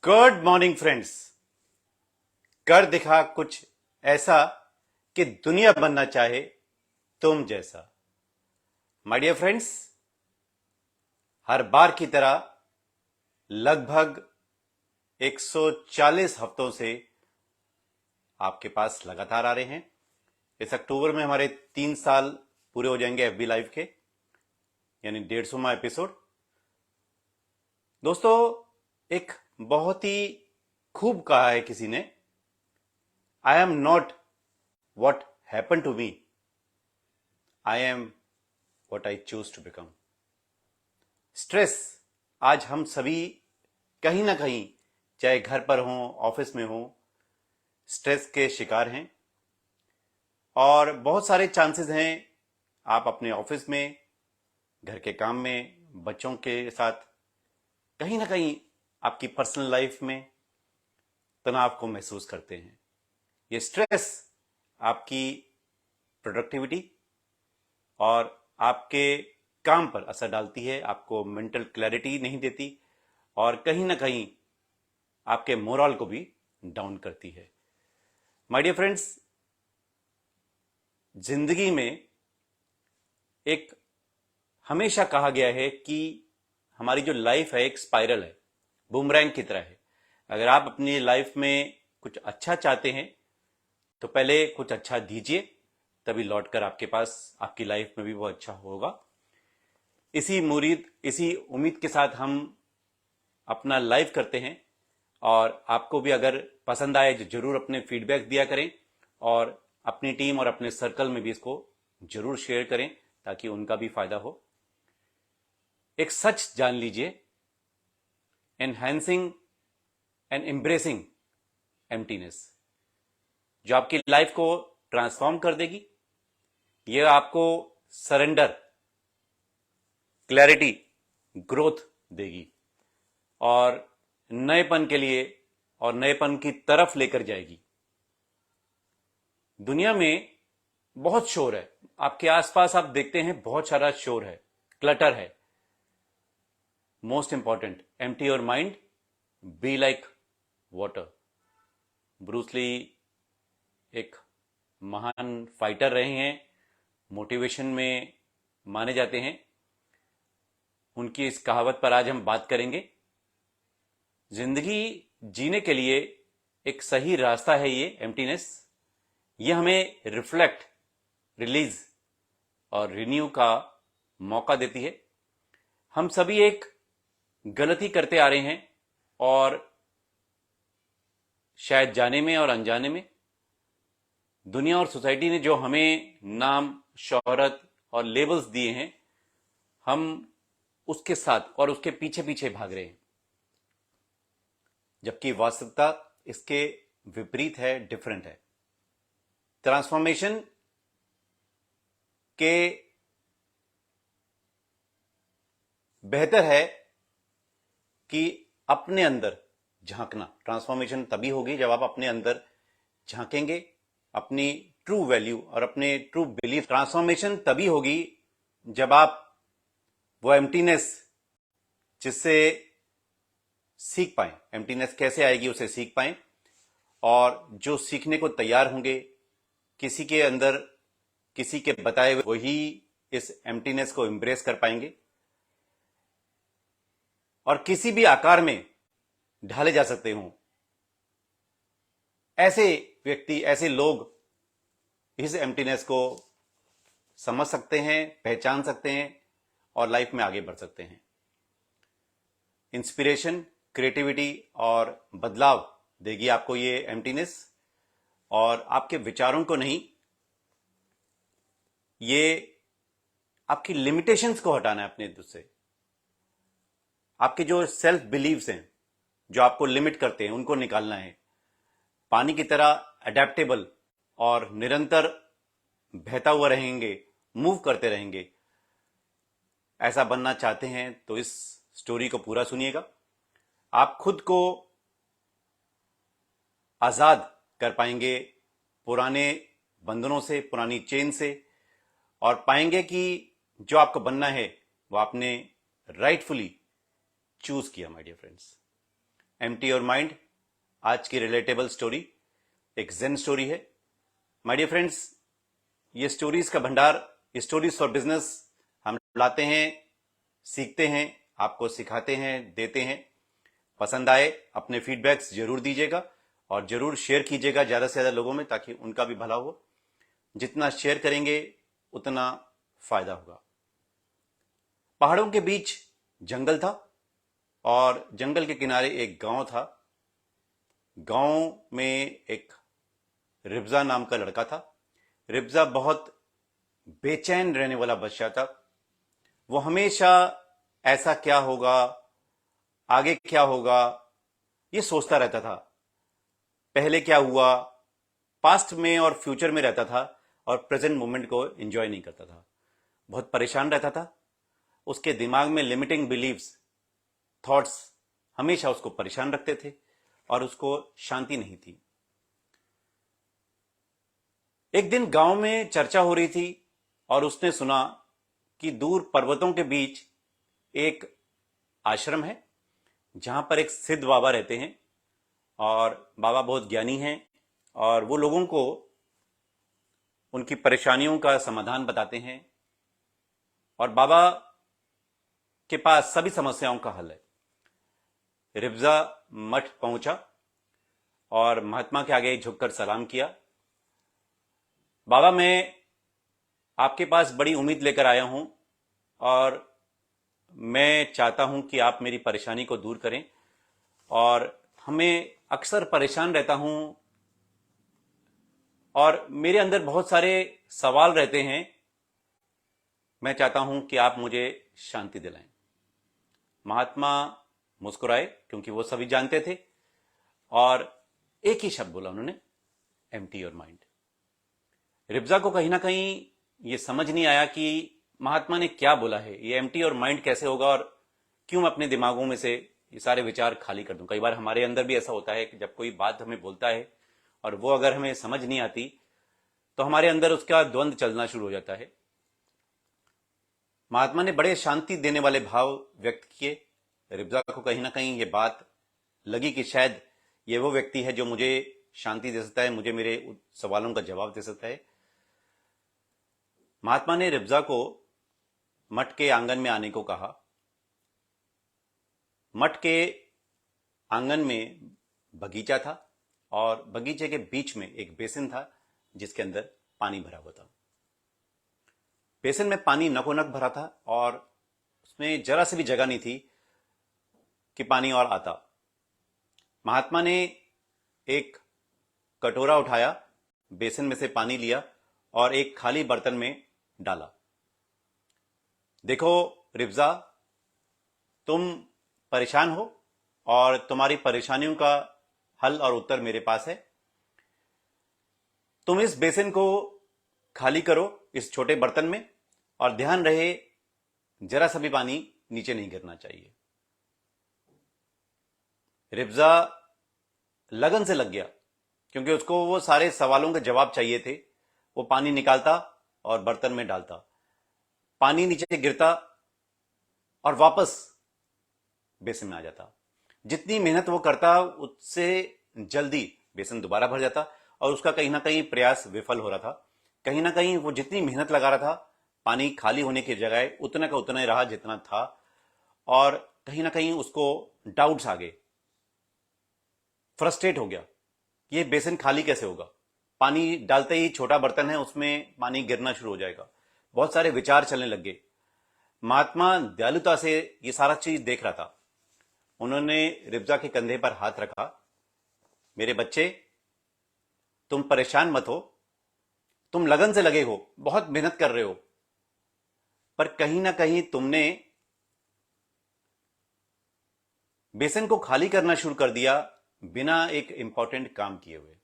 Good morning friends. कर दिखा कुछ ऐसा कि दुनिया बनना चाहे तुम जैसा। माय डियर फ्रेंड्स, हर बार की तरह लगभग 140 हफ्तों से आपके पास लगातार आ रहे हैं। इस अक्टूबर में हमारे 3 साल पूरे हो जाएंगे एफबी लाइव के, यानी 150वां एपिसोड। दोस्तों, एक बहुत ही खूब कहा है किसी ने, I am not what happen to me, I am what I choose to become. Stress आज हम सभी कहीं ना कहीं, चाहे घर पर हो ऑफिस में हो, स्ट्रेस के शिकार हैं। और बहुत सारे चांसेस हैं आप अपने ऑफिस में, घर के काम में, बच्चों के साथ, कहीं ना कहीं आपकी पर्सनल लाइफ में तनाव को महसूस करते हैं। ये स्ट्रेस आपकी प्रोडक्टिविटी और आपके काम पर असर डालती है, आपको मेंटल क्लैरिटी नहीं देती और कहीं ना कहीं आपके मोरल को भी डाउन करती है। माय डियर फ्रेंड्स, जिंदगी में एक हमेशा कहा गया है कि हमारी जो लाइफ है एक स्पाइरल है, बूमरैंग की तरह है। अगर आप अपनी लाइफ में कुछ अच्छा चाहते हैं तो पहले कुछ अच्छा दीजिए, तभी लौटकर आपके पास आपकी लाइफ में भी वो अच्छा होगा। इसी उम्मीद के साथ हम अपना लाइव करते हैं और आपको भी अगर पसंद आए तो जरूर अपने फीडबैक दिया करें और अपनी टीम और अपने सर्कल में भी इसको जरूर शेयर करें ताकि उनका भी फायदा हो। एक सच जान लीजिए, एनहांसिंग एंड एम्ब्रेसिंग एम्प्टीनेस, जो आपकी लाइफ को ट्रांसफॉर्म कर देगी। यह आपको सरेंडर, क्लैरिटी, ग्रोथ देगी और नएपन के लिए और नएपन की तरफ लेकर जाएगी। दुनिया में बहुत शोर है, आपके आसपास आप देखते हैं बहुत सारा शोर है, क्लटर है। Most important, empty your mind, be like water. Bruce Lee एक महान फाइटर रहे हैं, मोटिवेशन में माने जाते हैं। उनकी इस कहावत पर आज हम बात करेंगे। जिंदगी जीने के लिए एक सही रास्ता है ये एम्प्टीनेस। ये हमें रिफ्लेक्ट, रिलीज और रिन्यू का मौका देती है। हम सभी एक गलती करते आ रहे हैं और शायद जाने में और अनजाने में दुनिया और सोसाइटी ने जो हमें नाम, शोहरत और लेबल्स दिए हैं, हम उसके साथ और उसके पीछे पीछे भाग रहे हैं, जबकि वास्तविकता इसके विपरीत है, डिफरेंट है। ट्रांसफॉर्मेशन के बेहतर है कि अपने अंदर झांकना। ट्रांसफॉर्मेशन तभी होगी जब आप अपने अंदर झांकेंगे, अपनी ट्रू वैल्यू और अपने ट्रू बिलीफ। ट्रांसफॉर्मेशन तभी होगी जब आप वो एम्प्टीनेस जिससे सीख पाए, एम्प्टीनेस कैसे आएगी उसे सीख पाए, और जो सीखने को तैयार होंगे, किसी के अंदर किसी के बताए हुए, वही इस एम्प्टीनेस को एम्ब्रेस कर पाएंगे और किसी भी आकार में ढाले जा सकते हों। ऐसे व्यक्ति, ऐसे लोग इस एम्प्टीनेस को समझ सकते हैं, पहचान सकते हैं और लाइफ में आगे बढ़ सकते हैं। इंस्पिरेशन, क्रिएटिविटी और बदलाव देगी आपको ये एम्प्टीनेस, और आपके विचारों को नहीं, ये आपकी लिमिटेशंस को हटाना है अपने से। आपके जो सेल्फ बिलीव्स हैं जो आपको लिमिट करते हैं, उनको निकालना है। पानी की तरह अडेप्टेबल और निरंतर बहता हुआ रहेंगे, मूव करते रहेंगे। ऐसा बनना चाहते हैं तो इस स्टोरी को पूरा सुनिएगा। आप खुद को आजाद कर पाएंगे पुराने बंधनों से, पुरानी चेन से, और पाएंगे कि जो आपको बनना है वो आपने राइटफुली चूज किया। My dear friends, empty your mind. आज की रिलेटेबल स्टोरी एक जेन स्टोरी है। माय डियर फ्रेंड्स, ये स्टोरीज का भंडार, स्टोरीज फॉर बिजनेस हम लाते हैं, सीखते हैं, आपको सिखाते हैं, देते हैं। पसंद आए अपने फीडबैक्स जरूर दीजिएगा और जरूर शेयर कीजिएगा ज्यादा से ज्यादा लोगों में, ताकि उनका भी भला हो। जितना शेयर करेंगे उतना फायदा होगा। पहाड़ों के बीच जंगल था और जंगल के किनारे एक गांव था। गांव में एक रिब्जा नाम का लड़का था। रिब्जा बहुत बेचैन रहने वाला बच्चा था। वो हमेशा ऐसा क्या होगा, आगे क्या होगा, ये सोचता रहता था। पहले क्या हुआ, पास्ट में और फ्यूचर में रहता था और प्रेजेंट मोमेंट को एंजॉय नहीं करता था। बहुत परेशान रहता था। उसके दिमाग में लिमिटिंग बिलीव्स, थॉट्स हमेशा उसको परेशान रखते थे और उसको शांति नहीं थी। एक दिन गांव में चर्चा हो रही थी और उसने सुना कि दूर पर्वतों के बीच एक आश्रम है जहां पर एक सिद्ध बाबा रहते हैं और बाबा बहुत ज्ञानी हैं और वो लोगों को उनकी परेशानियों का समाधान बताते हैं और बाबा के पास सभी समस्याओं का हल है। रिब्जा मठ पहुंचा और महात्मा के आगे झुककर सलाम किया। बाबा, मैं आपके पास बड़ी उम्मीद लेकर आया हूं और मैं चाहता हूं कि आप मेरी परेशानी को दूर करें। और हमें अक्सर परेशान रहता हूं और मेरे अंदर बहुत सारे सवाल रहते हैं। मैं चाहता हूं कि आप मुझे शांति दिलाएं। महात्मा मुस्कुराए क्योंकि वो सभी जानते थे और एक ही शब्द बोला उन्होंने, एम्प्टी योर माइंड। रिब्जा को कहीं ना कहीं ये समझ नहीं आया कि महात्मा ने क्या बोला है, ये एम्प्टी योर माइंड कैसे होगा और क्यों मैं अपने दिमागों में से ये सारे विचार खाली कर दूं। कई बार हमारे अंदर भी ऐसा होता है कि जब कोई बात हमें बोलता है और वो अगर हमें समझ नहीं आती तो हमारे अंदर उसका द्वंद्व चलना शुरू हो जाता है। महात्मा ने बड़े शांति देने वाले भाव व्यक्त किए। रिब्जा को कहीं ना कहीं ये बात लगी कि शायद ये वो व्यक्ति है जो मुझे शांति दे सकता है, मुझे मेरे सवालों का जवाब दे सकता है। महात्मा ने रिब्जा को मठ के आंगन में आने को कहा। मठ के आंगन में बगीचा था और बगीचे के बीच में एक बेसिन था जिसके अंदर पानी भरा हुआ था। बेसिन में पानी नकोनक भरा था और उसमें जरा सी भी जगह नहीं थी कि पानी और आता। महात्मा ने एक कटोरा उठाया, बेसिन में से पानी लिया और एक खाली बर्तन में डाला। देखो रिब्जा, तुम परेशान हो और तुम्हारी परेशानियों का हल और उत्तर मेरे पास है। तुम इस बेसिन को खाली करो इस छोटे बर्तन में और ध्यान रहे जरा सा भी पानी नीचे नहीं गिरना चाहिए। रिब्जा लगन से लग गया क्योंकि उसको वो सारे सवालों के जवाब चाहिए थे। वो पानी निकालता और बर्तन में डालता, पानी नीचे गिरता और वापस बेसिन में आ जाता। जितनी मेहनत वो करता उससे जल्दी बेसिन दोबारा भर जाता और उसका कहीं ना कहीं प्रयास विफल हो रहा था। कहीं ना कहीं वो जितनी मेहनत लगा रहा था, पानी खाली होने की जगह उतना का उतना ही रहा जितना था और कहीं ना कहीं उसको डाउट्स आ गए, फ्रस्ट्रेट हो गया। ये बेसिन खाली कैसे होगा, पानी डालते ही छोटा बर्तन है उसमें पानी गिरना शुरू हो जाएगा। बहुत सारे विचार चलने लग गए। महात्मा दयालुता से ये सारा चीज देख रहा था। उन्होंने रिब्जा के कंधे पर हाथ रखा। मेरे बच्चे, तुम परेशान मत हो, तुम लगन से लगे हो, बहुत मेहनत कर रहे हो, पर कहीं ना कहीं तुमने बेसिन को खाली करना शुरू कर दिया बिना एक इंपॉर्टेंट काम किए हुए।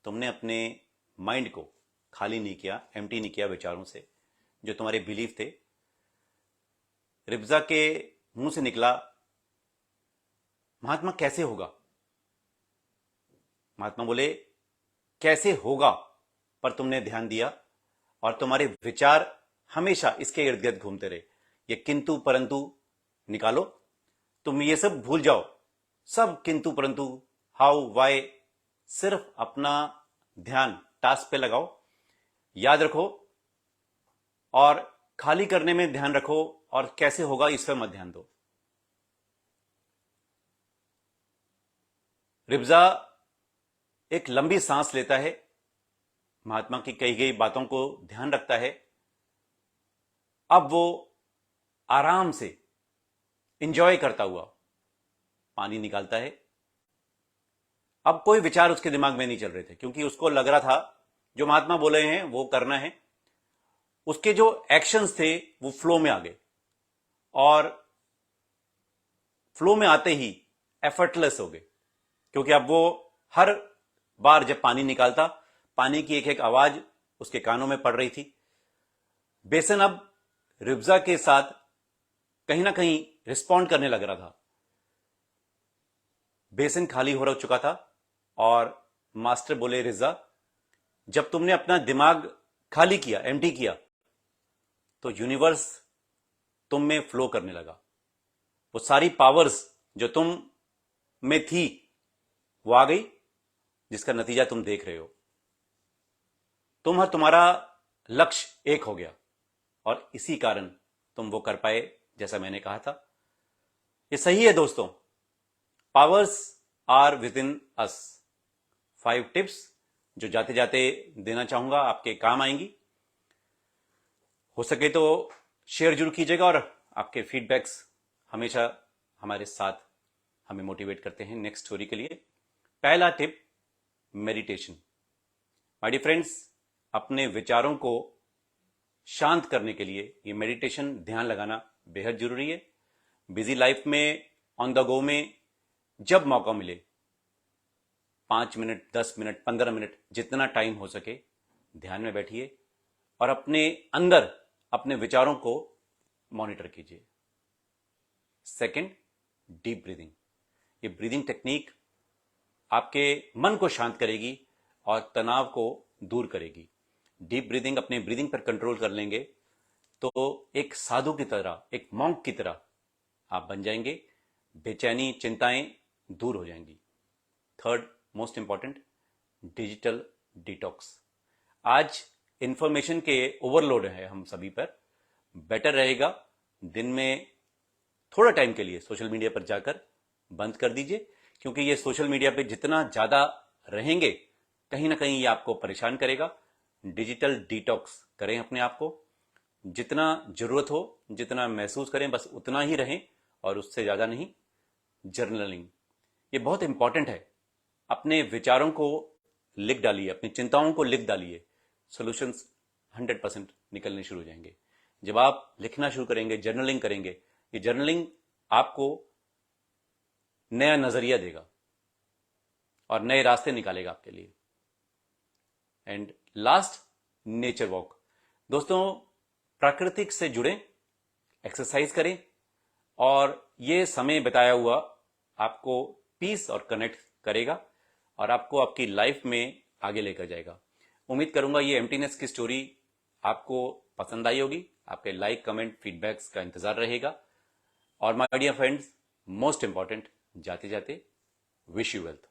तुमने अपने माइंड को खाली नहीं किया, एम्प्टी नहीं किया विचारों से जो तुम्हारे बिलीफ थे। रिब्जा के मुंह से निकला, महात्मा कैसे होगा? महात्मा बोले, कैसे होगा पर तुमने ध्यान दिया और तुम्हारे विचार हमेशा इसके इर्द गिर्द घूमते रहे। ये किंतु परंतु निकालो, तुम ये सब भूल जाओ। सब किंतु परंतु, हाउ, वाई, सिर्फ अपना ध्यान टास्क पे लगाओ, याद रखो और खाली करने में ध्यान रखो, और कैसे होगा इस पर मत ध्यान दो। रिब्जा एक लंबी सांस लेता है, महात्मा की कही गई बातों को ध्यान रखता है। अब वो आराम से इंजॉय करता हुआ पानी निकालता है। अब कोई विचार उसके दिमाग में नहीं चल रहे थे, क्योंकि उसको लग रहा था जो महात्मा बोले हैं वो करना है। उसके जो एक्शंस थे वो फ्लो में आ गए, और फ्लो में आते ही एफर्टलेस हो गए, क्योंकि अब वो हर बार जब पानी निकालता, पानी की एक एक आवाज उसके कानों में पड़ रही थी। बेसन अब रिब्जा के साथ कहीं ना कहीं रिस्पॉन्ड करने लग रहा था। बेसन खाली हो चुका था, और मास्टर बोले, रिब्जा, जब तुमने अपना दिमाग खाली किया, एम्प्टी किया, तो यूनिवर्स तुम में फ्लो करने लगा। वो सारी पावर्स जो तुम में थी वो आ गई, जिसका नतीजा तुम देख रहे हो। तुम्हारा लक्ष्य एक हो गया, और इसी कारण तुम वो कर पाए जैसा मैंने कहा था। ये सही है दोस्तों, पावर्स आर विद इन अस। 5 टिप्स जो जाते जाते देना चाहूंगा, आपके काम आएंगी। हो सके तो शेयर जरूर कीजिएगा, और आपके फीडबैक्स हमेशा हमारे साथ हमें मोटिवेट करते हैं नेक्स्ट स्टोरी के लिए। पहला tip, meditation. My dear friends, अपने विचारों को शांत करने के लिए ये मेडिटेशन, ध्यान लगाना बेहद जरूरी है। बिजी लाइफ में, ऑन द गो में, जब मौका मिले 5 मिनट, 10 मिनट, 15 मिनट, जितना टाइम हो सके ध्यान में बैठिए, और अपने अंदर अपने विचारों को मॉनिटर कीजिए। Second, deep breathing. ये ब्रीदिंग टेक्निक आपके मन को शांत करेगी और तनाव को दूर करेगी। डीप ब्रीदिंग, अपने ब्रीदिंग पर कंट्रोल कर लेंगे तो एक साधु की तरह, एक मॉन्क की तरह आप बन जाएंगे। बेचैनी, चिंताएं दूर हो जाएंगी। Third most important, digital detox. आज इंफॉर्मेशन के ओवरलोड है हम सभी पर। बेटर रहेगा दिन में थोड़ा टाइम के लिए सोशल मीडिया पर जाकर बंद कर दीजिए, क्योंकि ये सोशल मीडिया पे जितना ज्यादा रहेंगे कहीं ना कहीं ये आपको परेशान करेगा। डिजिटल डिटॉक्स करें अपने आप को, जितना जरूरत हो, जितना महसूस करें बस उतना ही रहें, और उससे ज्यादा नहीं। जर्नलिंग, ये बहुत इंपॉर्टेंट है। अपने विचारों को लिख डालिए, अपनी चिंताओं को लिख डालिए, सॉल्यूशंस 100% निकलने शुरू हो जाएंगे। जब आप लिखना शुरू करेंगे, जर्नलिंग करेंगे, ये जर्नलिंग आपको नया नजरिया देगा और नए रास्ते निकालेगा आपके लिए। And last, nature walk. दोस्तों, प्राकृतिक से जुड़ें, एक्सरसाइज करें, और ये समय बताया हुआ आपको पीस और कनेक्ट करेगा, और आपको आपकी लाइफ में आगे लेकर जाएगा। उम्मीद करूंगा ये एम्प्टीनेस की स्टोरी आपको पसंद आई होगी। आपके लाइक, कमेंट, फीडबैक्स का इंतजार रहेगा। और my dear friends, most important, जाते जाते विश यू वेल्थ।